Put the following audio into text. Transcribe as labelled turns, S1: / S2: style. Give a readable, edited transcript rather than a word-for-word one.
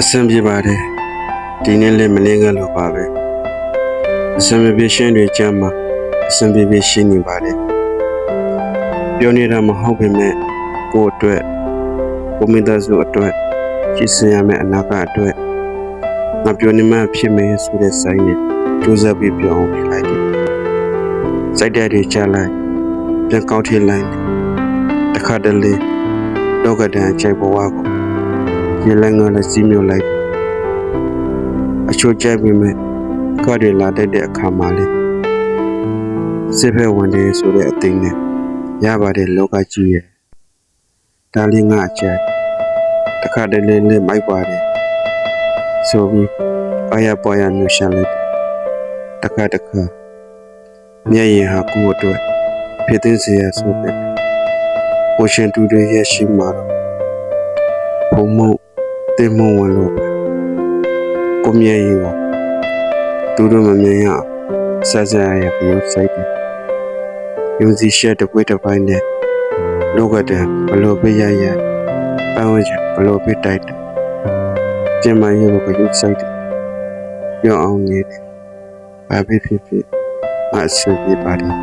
S1: အဆင်ပြေပါတယ်ဒီနေ့လည်းမနေငတ်လို့ပါပဲအဆင်ပြေရှင်းတွေကြမ်းမှာအဆင်ပြေရှင်းနေပါတယ်ပြောနေတာမဟုတ်ပေမဲ့ကိုယ့်အတွက်ကိုမိသားစုအတွက်ကြည်စင်ရမယ့်အနာဂတ်အတွက်ငါပြောနေမှဖြစ်မယ်ဆိုတဲ့စိုင်းနဲ့ကြိုးစားပြီးပြောင်းပြလိုက်တယ်စိုက်တဲ့တွေချလိုက်ပြန်ကောက်ထည့်လိုက်တခါတလေလောကဒဏ်ချိုက်ဘဝကိုရေလန်းငါလည်းစီးမြုပ်လိုက်အချို့ကြိုက်ပေမဲ့ကောက်တွေလာတတ်တဲ့အခါမှာလေစစ်ဖက်ဝင်တယ်ဆိုတဲ့အသိနဲ့ရပါတယ်လောကကြီးရဲ့ဒါလေးငါအချက်တခါတလေလေးမိုက်ပါတယ်ဆိုပြီးအရာပေါ်ရမျိုးရှာလိုက်တခါမျက်ရည်ဟာကိုယ်အတွက်ဖြစ်သိစေရဆိုတဲ့ကိုရှင်တူတွေရဲ့ရှိမှာတော့ဘုံမတင်မဝင်လို့ကိုမျက်ရည်ကိုသူတို့မမြင်ရဆက်ရပြုဆိုင်တယ်ယုံကြည်ချက်တစ်ပွေးတစ်ပိုင်းနဲ့လောကတည်းဘလို့ပြရပန်းဝင်ချဘလို့ပြတိုက်တယ်ကျမရေကိုပြုဆိုင်တယ်ပြောအောင်နေတယ်ဘာဖြစ်အဆင်ပြေပါတယ်